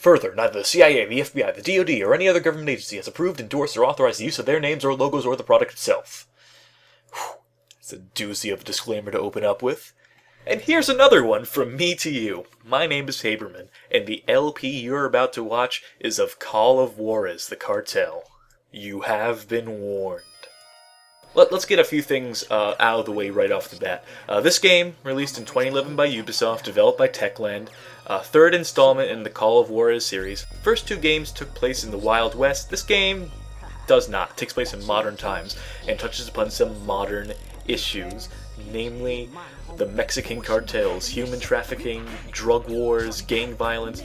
Further, neither the CIA, the FBI, the DoD, or any other government agency has approved, endorsed, or authorized the use of their names or logos or the product itself. Whew. It's a doozy of a disclaimer to open up with. And here's another one from me to you. My name is Haberman, and the LP you're about to watch is of Call of Juarez, the Cartel. You have been warned. Let's get a few things out of the way right off the bat. This game, released in 2011 by Ubisoft, developed by Techland, third installment in the Call of Juarez series. First two games took place in the Wild West. This game does not. It takes place in modern times and touches upon some modern issues, namely the Mexican cartels, human trafficking, drug wars, gang violence,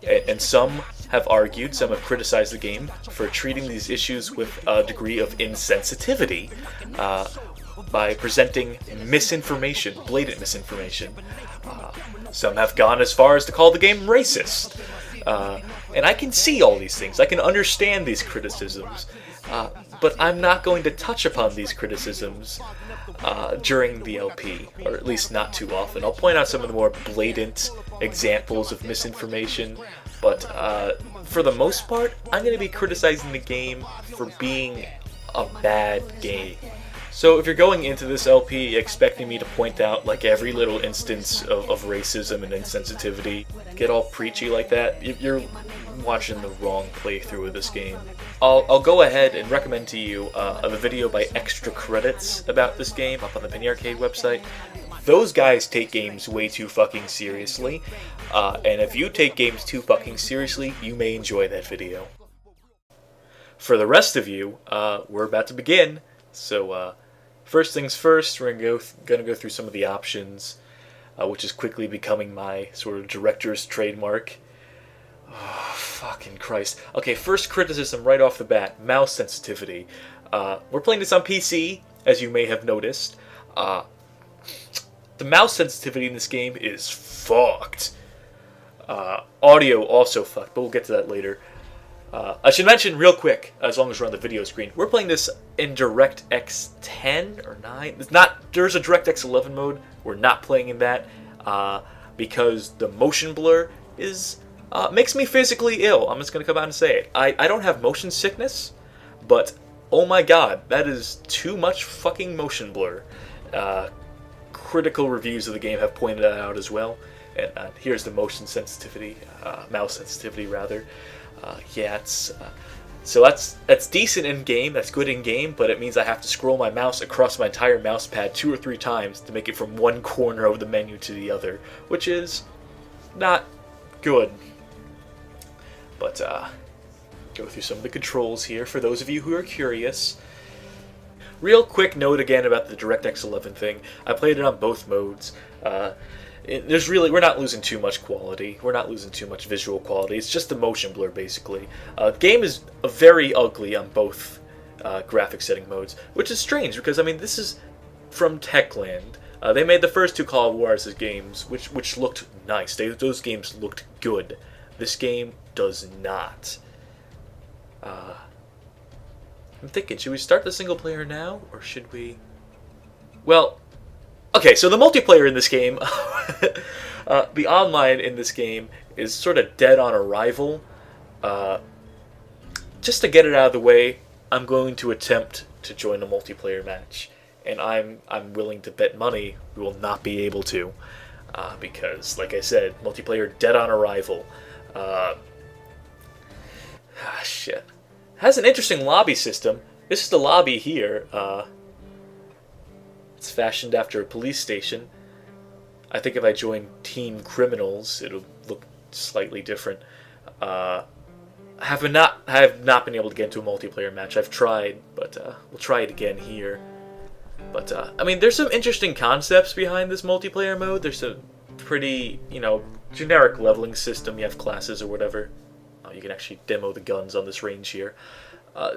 and some have argued, some have criticized the game for treating these issues with a degree of insensitivity by presenting misinformation, blatant misinformation. Some have gone as far as to call the game racist. And I can see all these things, I can understand these criticisms, but I'm not going to touch upon these criticisms during the LP, or at least not too often. I'll point out some of the more blatant examples of misinformation, but for the most part, I'm going to be criticizing the game for being a bad game. So if you're going into this LP expecting me to point out like every little instance of racism and insensitivity, get all preachy like that, you're watching the wrong playthrough of this game. I'll go ahead and recommend to you a video by Extra Credits about this game up on the Penny Arcade website. Those guys take games way too fucking seriously, and if you take games too fucking seriously, you may enjoy that video. For the rest of you, we're about to begin, so first things first, we're gonna go through some of the options, which is quickly becoming my sort of director's trademark. Oh, fucking Christ. Okay, first criticism right off the bat, mouse sensitivity. We're playing this on PC, as you may have noticed. The mouse sensitivity in this game is fucked. Audio also fucked, but we'll get to that later. I should mention real quick, as long as we're on the video screen, we're playing this in DirectX 10 or 9. There's a DirectX 11 mode. We're not playing in that because the motion blur makes me physically ill. I'm just going to come out and say it. I don't have motion sickness, but oh my god, that is too much fucking motion blur. Critical reviews of the game have pointed that out as well. And here's the motion sensitivity, mouse sensitivity rather. So that's decent in game, that's good in game, but it means I have to scroll my mouse across my entire mouse pad 2 or 3 times to make it from one corner of the menu to the other, which is not good. But go through some of the controls here for those of you who are curious. Real quick note again about the DirectX 11 thing. I played it on both modes. We're not losing too much quality. We're not losing too much visual quality. It's just the motion blur, basically. The game is very ugly on both graphic setting modes, which is strange because, I mean, this is from Techland. They made the first two Call of Juarez games, which looked nice. Those games looked good. This game does not. I'm thinking, should we start the single player now, or should we? Well, okay, so the multiplayer in this game, the online in this game is sort of dead on arrival. Just to get it out of the way, I'm going to attempt to join a multiplayer match, and I'm willing to bet money we will not be able to, because, like I said, multiplayer dead on arrival. Shit. Has an interesting lobby system. This is the lobby here. It's fashioned after a police station. I think if I join Team Criminals, it'll look slightly different. I have not been able to get into a multiplayer match. I've tried, but we'll try it again here. But I mean, there's some interesting concepts behind this multiplayer mode. There's a pretty, generic leveling system. You have classes or whatever. You can actually demo the guns on this range here.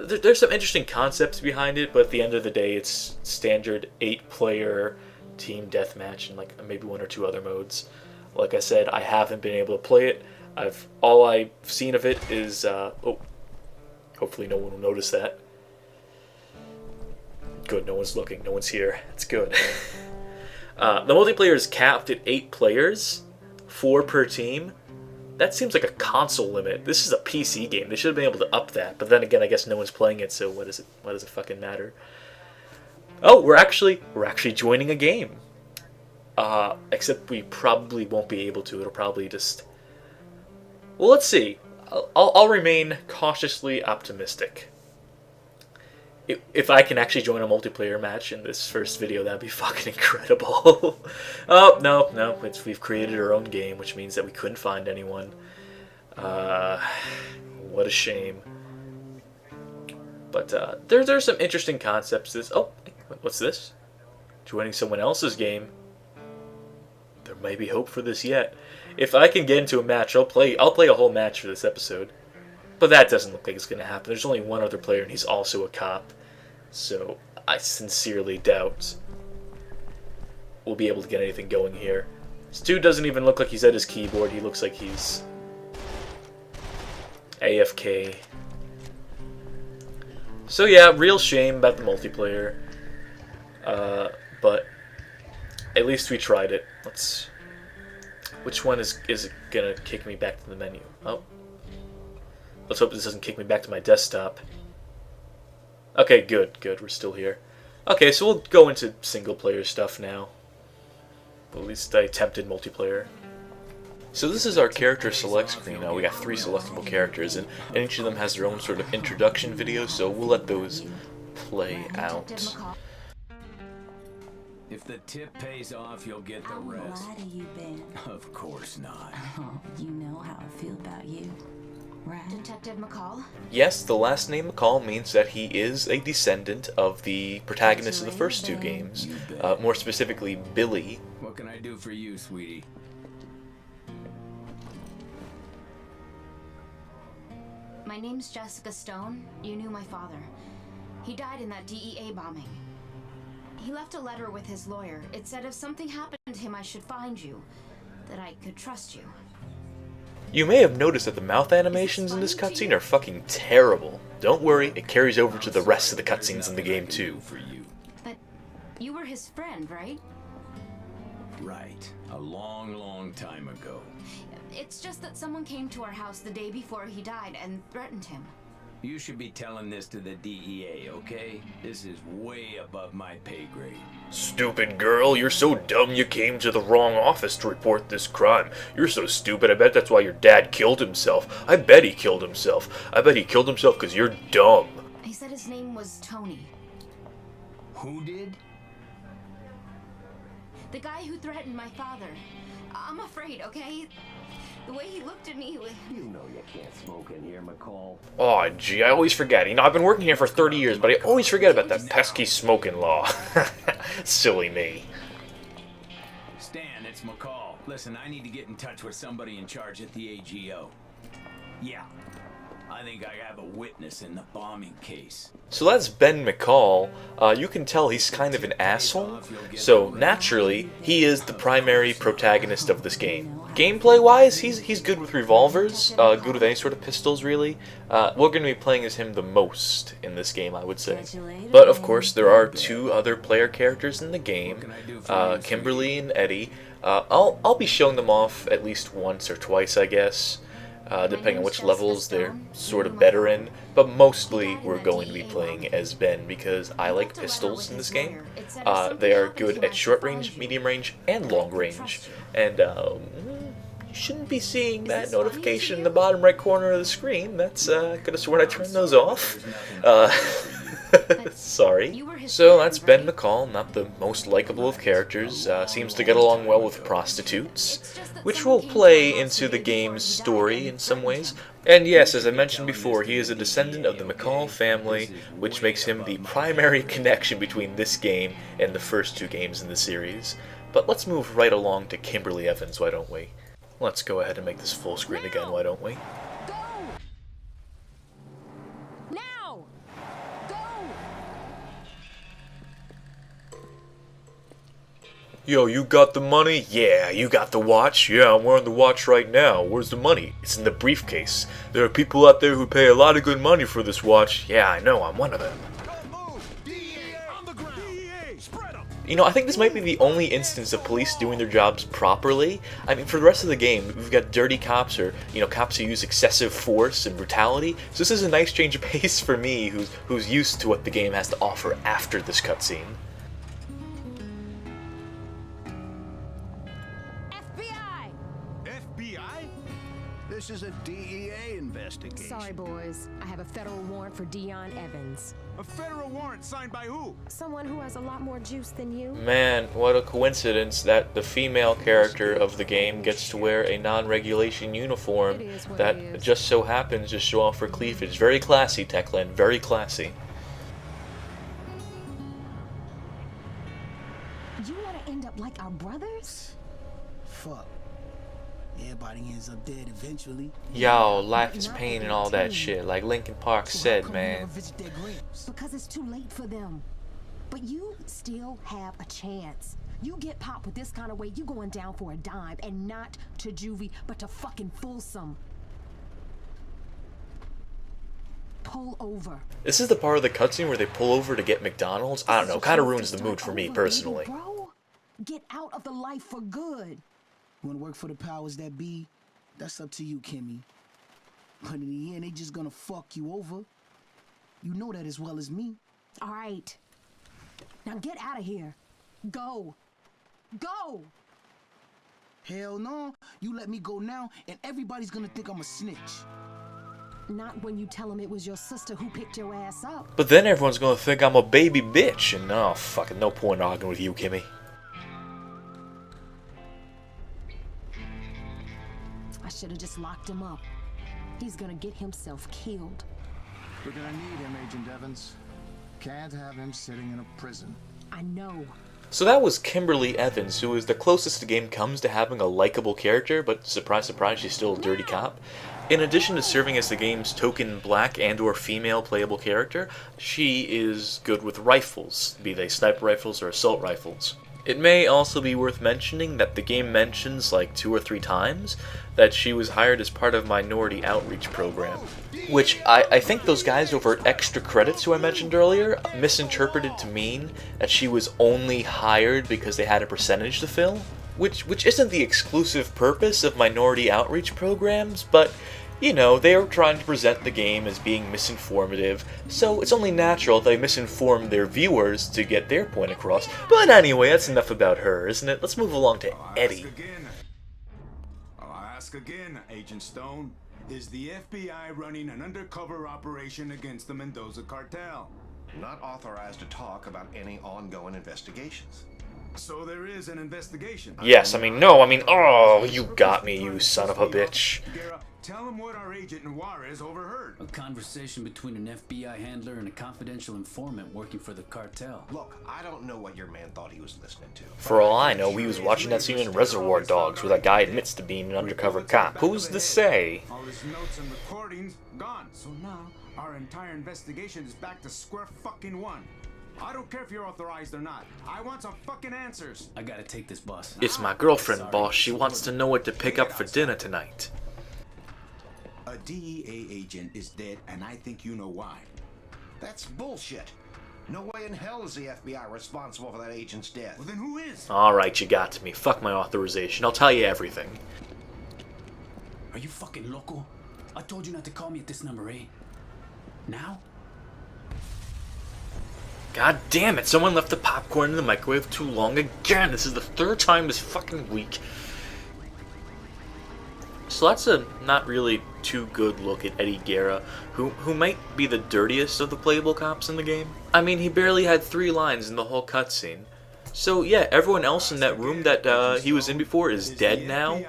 There's some interesting concepts behind it, but at the end of the day, it's standard 8-player team deathmatch and like maybe 1 or 2 other modes. Like I said, I haven't been able to play it. All I've seen of it is hopefully no one will notice that. Good, no one's looking, no one's here. It's good. The multiplayer is capped at 8 players, 4 per team. That seems like a console limit. This is a PC game. They should have been able to up that. But then again, I guess no one's playing it, so what does it fucking matter? Oh, we're actually joining a game. Except we probably won't be able to. It'll probably just... Well, let's see. I'll remain cautiously optimistic. If I can actually join a multiplayer match in this first video, that'd be fucking incredible. Oh, no. We've created our own game, which means that we couldn't find anyone. What a shame. But there's some interesting concepts. Oh, what's this? Joining someone else's game. There may be hope for this yet. If I can get into a match, I'll play a whole match for this episode. But that doesn't look like it's going to happen. There's only one other player, and he's also a cop. So I sincerely doubt we'll be able to get anything going here. This dude doesn't even look like he's at his keyboard. He looks like he's AFK. So yeah, real shame about the multiplayer. But at least we tried it. Which one is it gonna kick me back to the menu? Oh. Let's hope this doesn't kick me back to my desktop. Okay, good. We're still here. Okay, so we'll go into single-player stuff now. At least I attempted multiplayer. So this is our character select screen. Now we got 3 selectable characters, and each of them has their own sort of introduction video, so we'll let those play out. If the tip pays off, you'll get the rest. How glad have you been? Of course not. Oh, you know how I feel about you, right? Detective McCall? Yes, the last name McCall means that he is a descendant of the protagonist of the first 2 games. More specifically, Billy. What can I do for you, sweetie? My name's Jessica Stone. You knew my father. He died in that DEA bombing. He left a letter with his lawyer. It said if something happened to him, I should find you. That I could trust you. You may have noticed that the mouth animations in this cutscene are fucking terrible. Don't worry, it carries over to the rest of the cutscenes in the game too. But you were his friend, right? Right. A long time ago. It's just that someone came to our house the day before he died and threatened him. You should be telling this to the DEA, okay? This is way above my pay grade. Stupid girl, you're so dumb you came to the wrong office to report this crime. You're so stupid, I bet that's why your dad killed himself. I bet he killed himself. I bet he killed himself because you're dumb. He said his name was Tony. Who did? The guy who threatened my father. I'm afraid, okay? The way he looked at me with... You know you can't smoke in here, McCall. Aw, gee, I always forget. You know, I've been working here for 30 years, but I always forget about that pesky smoking law. Silly me. Stan, it's McCall. Listen, I need to get in touch with somebody in charge at the AGO. Yeah, I think I have a witness in the bombing case. So that's Ben McCall. You can tell he's kind of an asshole. So naturally, he is the primary protagonist of this game. Gameplay-wise, he's good with revolvers, good with any sort of pistols, really. We're going to be playing as him the most in this game, I would say. But of course, there are 2 other player characters in the game, Kimberly and Eddie. I'll be showing them off at least once or twice, I guess. Depending on which levels they're sort of better in. But mostly we're going to be playing as Ben because I like pistols in this game. They are good at short range, medium range, and long range. And you shouldn't be seeing that notification in the bottom right corner of the screen. That's, I could have sworn I turned those off. Sorry. So that's Ben McCall, not the most likable of characters. Seems to get along well with prostitutes, which will play into the game's story in some ways. And yes, as I mentioned before, he is a descendant of the McCall family, which makes him the primary connection between this game and the first 2 games in the series. But let's move right along to Kimberly Evans, why don't we? Let's go ahead and make this full screen again, why don't we? Go! Now! Go! Yo, you got the money? Yeah, you got the watch? Yeah, I'm wearing the watch right now. Where's the money? It's in the briefcase. There are people out there who pay a lot of good money for this watch. Yeah, I know, I'm one of them. Don't move! DEA on the ground! DEA, spread them! You know, I think this might be the only instance of police doing their jobs properly. I mean, for the rest of the game, we've got dirty cops or, you know, cops who use excessive force and brutality. So this is a nice change of pace for me, who's used to what the game has to offer after this cutscene. FBI? This is a DEA investigation. Sorry, boys. I have a federal warrant for Dion Evans. A federal warrant signed by who? Someone who has a lot more juice than you. Man, what a coincidence that the female character of the game gets to wear a non-regulation uniform that just so happens to show off her cleavage. Very classy, Techland, very classy. You want to end up like our brothers? Fuck. Everybody ends up dead eventually. Yo, life is pain and all that shit, like Linkin Park said, man. Because it's too late for them. But you still have a chance. You get popped with this kind of weight, you going down for a dime, and not to juvie, but to fucking Folsom. Pull over. This is the part of the cutscene where they pull over to get McDonald's. I don't know, kind of ruins the mood for me personally. Bro, get out of the life for good. You wanna work for the powers that be? That's up to you, Kimmy. But in the end, they just gonna fuck you over. You know that as well as me. All right. Now get out of here. Go. Go! Hell no. You let me go now, and everybody's gonna think I'm a snitch. Not when you tell them it was your sister who picked your ass up. But then everyone's gonna think I'm a baby bitch, and oh, fucking no point in arguing with you, Kimmy. I should have just locked him up. He's gonna get himself killed. We're gonna need him, Agent Evans. Can't have him sitting in a prison. I know. So that was Kimberly Evans, who is the closest the game comes to having a likable character, but surprise, surprise, she's still a dirty cop. In addition to serving as the game's token black and or female playable character, she is good with rifles, be they sniper rifles or assault rifles. It may also be worth mentioning that the game mentions like 2 or 3 times that she was hired as part of Minority Outreach Program, which I think those guys over at Extra Credits, who I mentioned earlier, misinterpreted to mean that she was only hired because they had a percentage to fill, which isn't the exclusive purpose of Minority Outreach Programs, but you know, they are trying to present the game as being misinformative, so it's only natural they misinform their viewers to get their point across. But anyway, that's enough about her, isn't it? Let's move along to Eddie. I'll ask again, Agent Stone. Is the FBI running an undercover operation against the Mendoza cartel? Not authorized to talk about any ongoing investigations. So there is an investigation. Yes, I mean, no, I mean, oh, you got me, you son of a bitch. Tell him what our agent in Juarez overheard. A conversation between an FBI handler and a confidential informant working for the cartel. Look, I don't know what your man thought he was listening to. For all I know, he was watching that scene in Reservoir Dogs where that guy admits to being an undercover cop. Who's to say? All his notes and recordings gone. So now our entire investigation is back to square fucking one. I don't care if you're authorized or not. I want some fucking answers. I gotta take this, boss. It's my girlfriend, boss. She wants to know what to pick up for dinner tonight. A DEA agent is dead, and I think you know why. That's bullshit. No way in hell is the FBI responsible for that agent's death. Well, then who is? Alright, you got to me. Fuck my authorization. I'll tell you everything. Are you fucking loco? I told you not to call me at this number, eh? Now? God damn it, someone left the popcorn in the microwave too long again. This is the 3rd time this fucking week. So that's a not really too good look at Eddie Guerra, who might be the dirtiest of the playable cops in the game. I mean, he barely had 3 lines in the whole cutscene. So yeah, everyone else in that room that he was in before is dead now.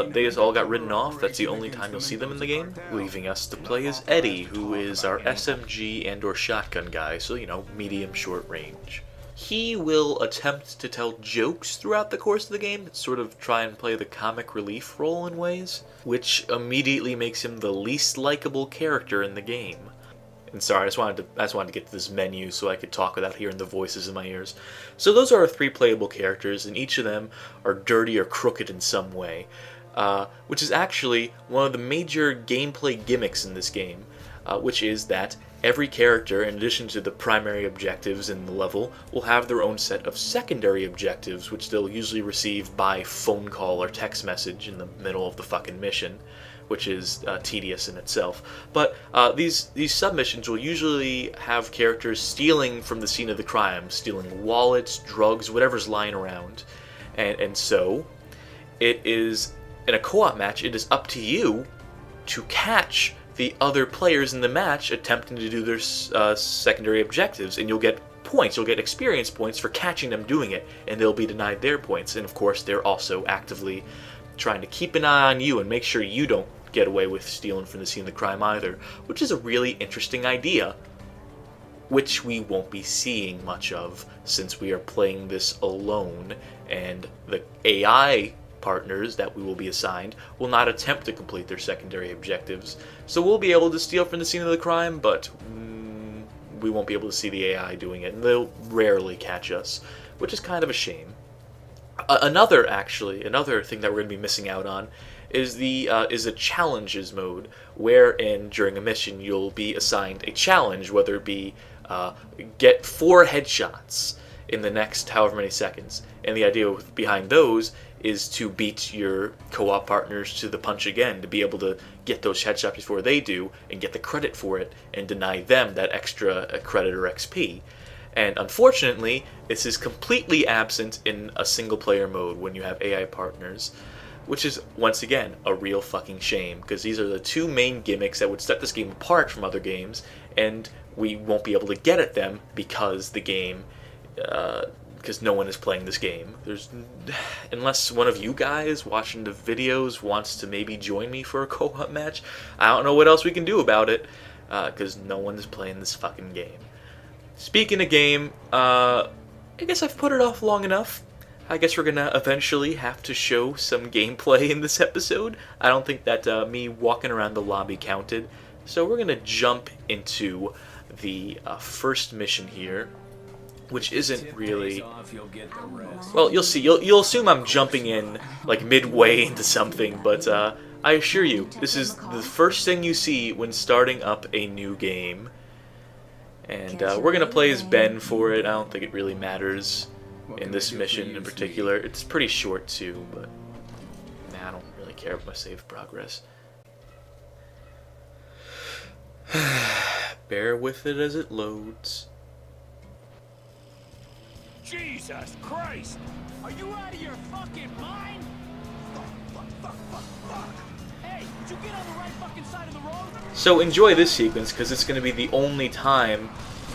They just all got written off. That's the only time you'll see them in the game, leaving us to play as Eddie, who is our SMG and or shotgun guy, so you know, medium short range. He will attempt to tell jokes throughout the course of the game, sort of try and play the comic relief role in ways, which immediately makes him the least likable character in the game. And sorry, I just wanted to get to this menu so I could talk without hearing the voices in my ears. So those are our 3 playable characters, and each of them are dirty or crooked in some way, which is actually one of the major gameplay gimmicks in this game, which is that every character, in addition to the primary objectives in the level, will have their own set of secondary objectives, which they'll usually receive by phone call or text message in the middle of the fucking mission, which is tedious in itself. But these submissions will usually have characters stealing from the scene of the crime, stealing wallets, drugs, whatever's lying around. And so, it is, in a co-op match, it is up to you to catch the other players in the match attempting to do their secondary objectives, and you'll get points, you'll get experience points for catching them doing it, and they'll be denied their points. And of course, they're also actively trying to keep an eye on you and make sure you don't get away with stealing from the scene of the crime either, which is a really interesting idea, which we won't be seeing much of since we are playing this alone, and the AI partners that we will be assigned will not attempt to complete their secondary objectives. So we'll be able to steal from the scene of the crime, but we won't be able to see the AI doing it, and they'll rarely catch us, which is kind of a shame. Another thing that we're going to be missing out on is a challenges mode, wherein during a mission you'll be assigned a challenge, whether it be get 4 headshots in the next however many seconds. And the idea behind those is to beat your co-op partners to the punch again, to be able to get those headshots before they do and get the credit for it and deny them that extra credit or XP. And unfortunately, this is completely absent in a single player mode when you have AI partners, which is, once again, a real fucking shame, because these are the two main gimmicks that would set this game apart from other games, and we won't be able to get at them because the game, because no one is playing this game. Unless one of you guys watching the videos wants to maybe join me for a co-op match, I don't know what else we can do about it, because no one is playing this fucking game. Speaking of game, I guess I've put it off long enough. I guess we're gonna eventually have to show some gameplay in this episode. I don't think that me walking around the lobby counted. So we're gonna jump into the first mission here, which isn't really... Well, you'll see. You'll assume I'm jumping in like midway into something, but I assure you, this is the first thing you see when starting up a new game. And we're gonna play as Ben for it. I don't think it really matters in this mission in particular. It's pretty short too, but nah, I don't really care about my save progress. Bear with it as it loads. Jesus Christ! Are you out of your fucking mind? Fuck. Hey, did you get on the right fucking side of the road? So enjoy this sequence, because it's going to be the only time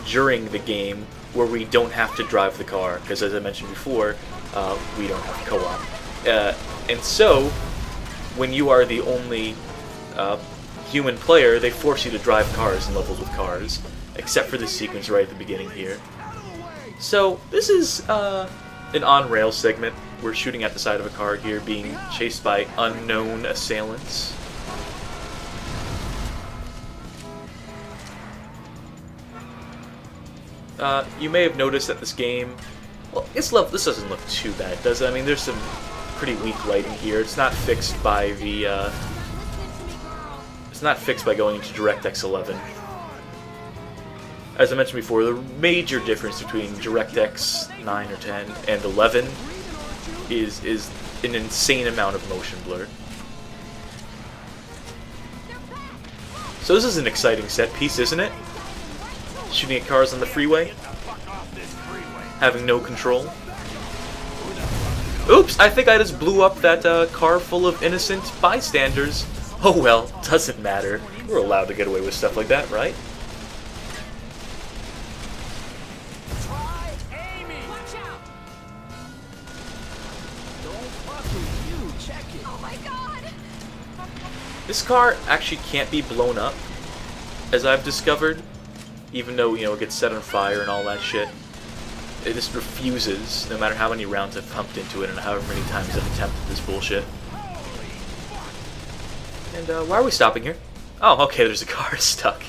during the game where we don't have to drive the car, because as I mentioned before, we don't have co-op. And so, when you are the only human player, they force you to drive cars and levels with cars, except for this sequence right at the beginning here. So, this is an on-rail segment. We're shooting at the side of a car here, being chased by unknown assailants. You may have noticed that this game, well, this doesn't look too bad, does it? I mean, there's some pretty weak lighting here. It's not fixed by the, it's not fixed by going into DirectX 11. As I mentioned before, the major difference between DirectX 9 or 10 and 11 is an insane amount of motion blur. So this is an exciting set piece, isn't it? Shooting at cars on the freeway, having no control. Oops, I think I just blew up that car full of innocent bystanders. Oh well, doesn't matter. We're allowed to get away with stuff like that, right? This car actually can't be blown up, as I've discovered, even though, you know, it gets set on fire and all that shit. It just refuses, no matter how many rounds I've pumped into it and however many times I've attempted this bullshit. And why are we stopping here? Oh, okay, there's a car stuck.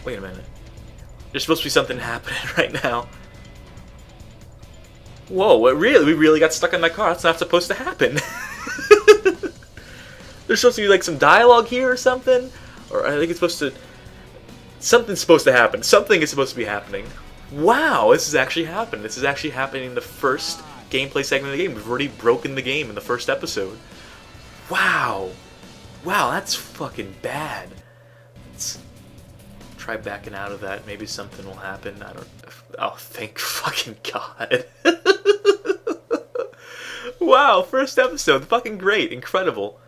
Wait a minute. There's supposed to be something happening right now. Whoa, what, really? We really got stuck in that car. That's not supposed to happen. There's supposed to be like some dialogue here or something. Or I think it's supposed to... Something's supposed to happen. Something is supposed to be happening. Wow, this is actually happening. This is actually happening in the first gameplay segment of the game. We've already broken the game in the first episode. Wow. Wow, that's fucking bad. Let's try backing out of that. Maybe something will happen. I don't... Oh, thank fucking God. Wow, first episode. Fucking great. Incredible.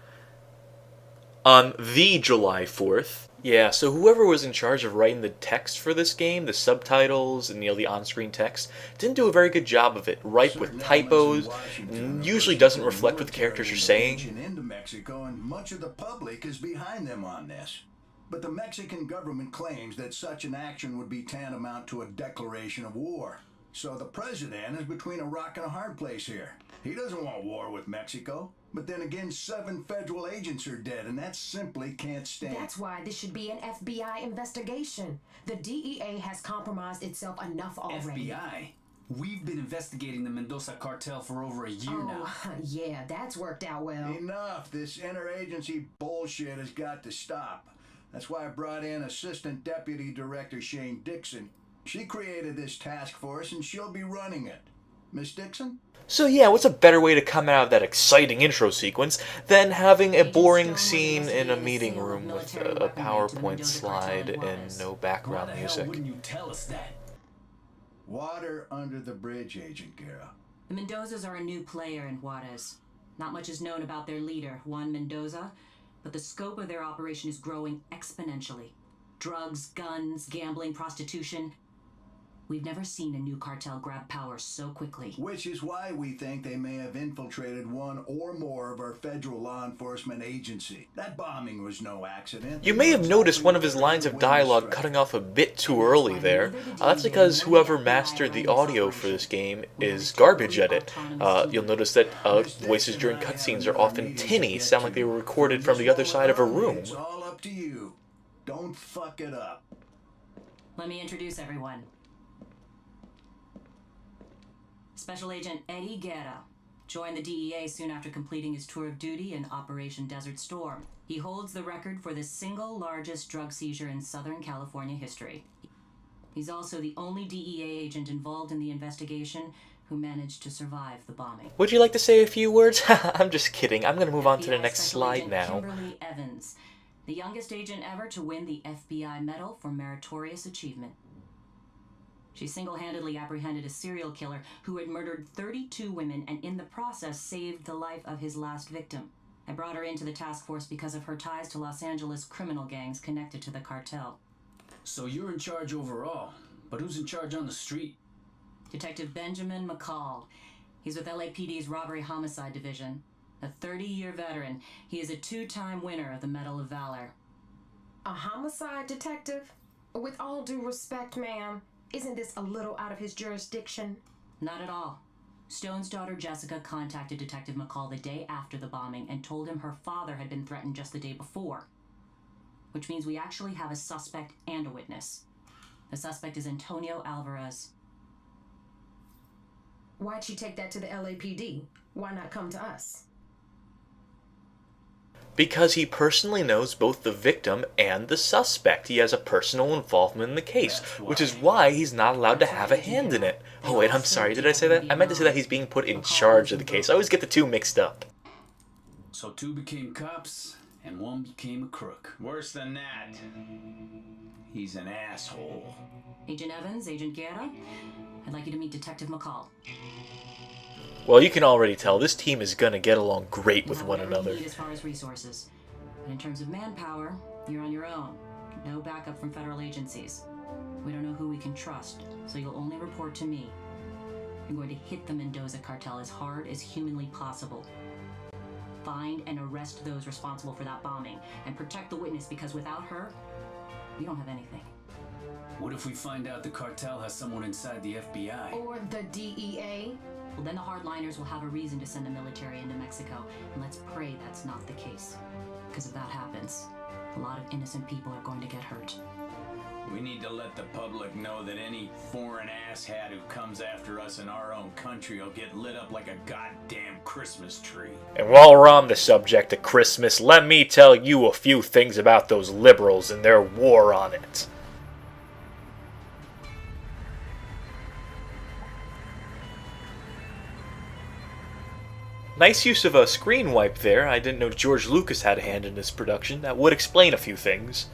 On the July 4th. Yeah, so whoever was in charge of writing the text for this game, the subtitles and the on-screen text, didn't do a very good job of it. Ripe with typos, usually doesn't reflect what the characters are saying. Into Mexico, and much of the public is behind them on this. But the Mexican government claims that such an action would be tantamount to a declaration of war. So the president is between a rock and a hard place here. He doesn't want war with Mexico. But then again, 7 federal agents are dead, and that simply can't stand. That's why this should be an FBI investigation. The DEA has compromised itself enough already. FBI? We've been investigating the Mendoza cartel for over a year now. Yeah, that's worked out well. Enough. This interagency bullshit has got to stop. That's why I brought in Assistant Deputy Director Shane Dixon. She created this task force, and she'll be running it. Miss Dixon? So yeah, what's a better way to come out of that exciting intro sequence than having a boring scene in a meeting room with a PowerPoint slide and no background music? Why the hell wouldn't you tell us that? Water under the bridge, Agent Guerra. The Mendozas are a new player in Juarez. Not much is known about their leader, Juan Mendoza, but the scope of their operation is growing exponentially. Drugs, guns, gambling, prostitution. We've never seen a new cartel grab power so quickly. Which is why we think they may have infiltrated one or more of our federal law enforcement agency. That bombing was no accident. You may have noticed one of his lines of dialogue cutting off a bit too early there. That's because whoever mastered the audio for this game is garbage at it. You'll notice that voices during cutscenes are often tinny, sound like they were recorded from the other side of a room. It's all up to you. Don't fuck it up. Let me introduce everyone. Special Agent Eddie Guerra joined the DEA soon after completing his tour of duty in Operation Desert Storm. He holds the record for the single largest drug seizure in Southern California history. He's also the only DEA agent involved in the investigation who managed to survive the bombing. Would you like to say a few words? I'm just kidding. I'm going to move on to the next Special slide Agent now. Kimberly Evans, the youngest agent ever to win the FBI Medal for Meritorious Achievement. She single-handedly apprehended a serial killer who had murdered 32 women and in the process saved the life of his last victim. I brought her into the task force because of her ties to Los Angeles criminal gangs connected to the cartel. So you're in charge overall, but who's in charge on the street? Detective Benjamin McCall. He's with LAPD's Robbery Homicide Division. A 30-year veteran, he is a 2-time winner of the Medal of Valor. A homicide detective? With all due respect, ma'am, isn't this a little out of his jurisdiction? Not at all. Stone's daughter Jessica contacted Detective McCall the day after the bombing and told him her father had been threatened just the day before. Which means we actually have a suspect and a witness. The suspect is Antonio Alvarez. Why'd she take that to the LAPD? Why not come to us? Because he personally knows both the victim and the suspect. He has a personal involvement in the case, which is why he's not allowed to have a hand in it. Oh wait, I'm sorry, did I say that? I meant to say that he's being put in charge of the case. I always get the two mixed up. So 2 became cops, and 1 became a crook. Worse than that. He's an asshole. Agent Evans, Agent Guerra, I'd like you to meet Detective McCall. Well, you can already tell this team is gonna get along great with one another. As far as resources, but in terms of manpower, you're on your own. No backup from federal agencies. We don't know who we can trust, so you'll only report to me. I'm going to hit the Mendoza cartel as hard as humanly possible. Find and arrest those responsible for that bombing, and protect the witness because without her, we don't have anything. What if we find out the cartel has someone inside the FBI? Or the DEA? Well, then the hardliners will have a reason to send the military into Mexico, and let's pray that's not the case. Because if that happens, a lot of innocent people are going to get hurt. We need to let the public know that any foreign asshat who comes after us in our own country will get lit up like a goddamn Christmas tree. And while we're on the subject of Christmas, let me tell you a few things about those liberals and their war on it. Nice use of a screen wipe there. I didn't know George Lucas had a hand in this production. That would explain a few things.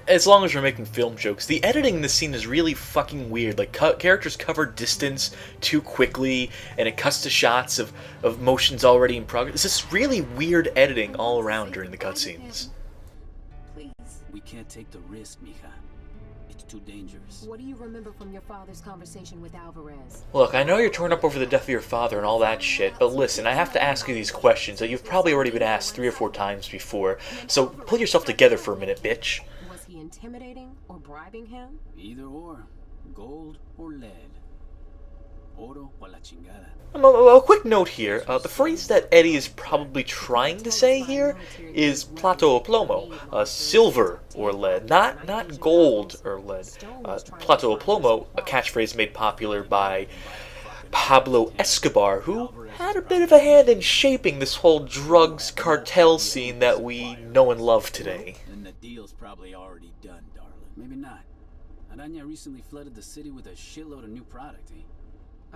As long as we're making film jokes, the editing in this scene is really fucking weird. Like, characters cover distance too quickly, and it cuts to shots of motions already in progress. It's just really weird editing all around during the cutscenes. Please. We can't take the risk, mija. It's too dangerous. What do you remember from your father's conversation with Alvarez? Look, I know you're torn up over the death of your father and all that shit, but listen, I have to ask you these questions that you've probably already been asked 3 or 4 times before, so pull yourself together for a minute, bitch. Was he intimidating or bribing him? Either or. Gold or lead. Oro o la chingada. A quick note here, the phrase that Eddie is probably trying to say here is plato o plomo, silver or lead, not gold or lead. Plato o plomo, a catchphrase made popular by Pablo Escobar, who had a bit of a hand in shaping this whole drugs cartel scene that we know and love today. And the deal's probably already done, darling. Maybe not. Araña recently flooded the city with a shitload of new product, eh?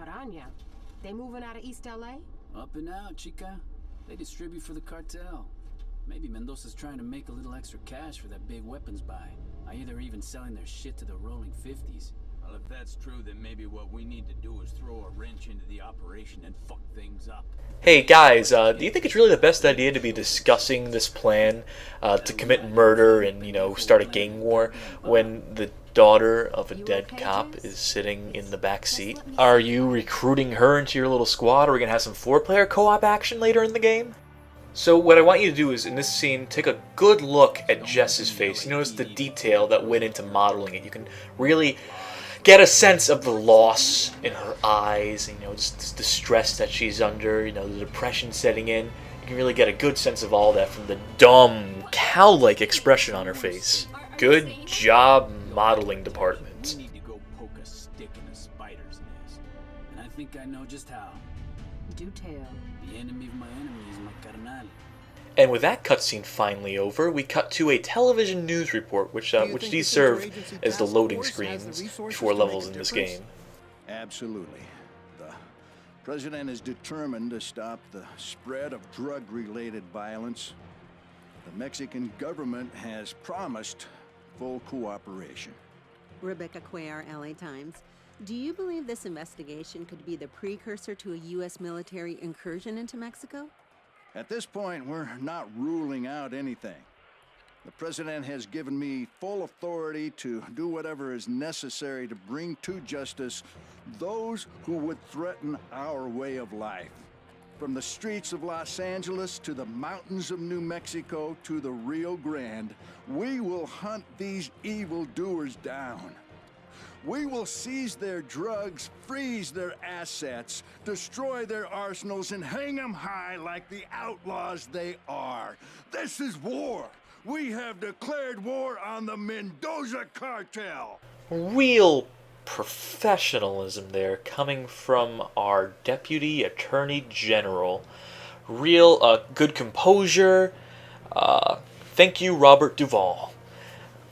Araña? They moving out of East LA? Up and out, chica. They distribute for the cartel. Maybe Mendoza's trying to make a little extra cash for that big weapons buy. Either even selling their shit to the rolling 50s. Well, if that's true, then maybe what we need to do is throw a wrench into the operation and fuck things up. Hey guys, do you think it's really the best idea to be discussing this plan to commit murder and, start a gang war when the daughter of a dead cop is sitting in the back seat? Are you recruiting her into your little squad? Are we going to have some 4-player co-op action later in the game? So what I want you to do is, in this scene, take a good look at Jess's face. You notice the detail that went into modeling it. You can really get a sense of the loss in her eyes, just the stress that she's under, the depression setting in. You can really get a good sense of all that from the dumb, cow-like expression on her face. Good job, modeling department. We need to go poke a stick in a spider's nest. And I think I know just how. Do tell. The enemy of my enemy is my carnal. And with that cutscene finally over, we cut to a television news report, which these serve as the loading screens before levels in this game. Absolutely. The president is determined to stop the spread of drug-related violence. The Mexican government has promised full cooperation. Rebecca Cuellar, LA Times. Do you believe this investigation could be the precursor to a U.S. military incursion into Mexico? At this point, we're not ruling out anything. The president has given me full authority to do whatever is necessary to bring to justice those who would threaten our way of life. From the streets of Los Angeles to the mountains of New Mexico to the Rio Grande, we will hunt these evildoers down. We will seize their drugs, freeze their assets, destroy their arsenals, and hang them high like the outlaws they are. This is war. We have declared war on the Mendoza Cartel. Real professionalism there coming from our Deputy Attorney General. Real good composure. Thank you, Robert Duvall.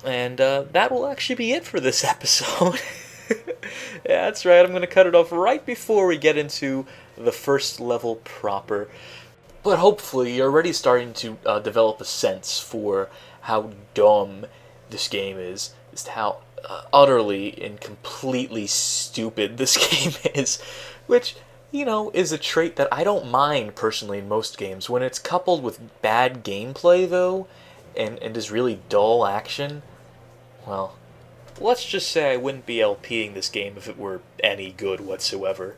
And that will actually be it for this episode. Yeah, that's right, I'm going to cut it off right before we get into the first level proper. But hopefully you're already starting to develop a sense for how dumb this game is. Just how utterly and completely stupid this game is. Which, is a trait that I don't mind personally in most games. When it's coupled with bad gameplay, though, and just really dull action, well, let's just say I wouldn't be LPing this game if it were any good whatsoever.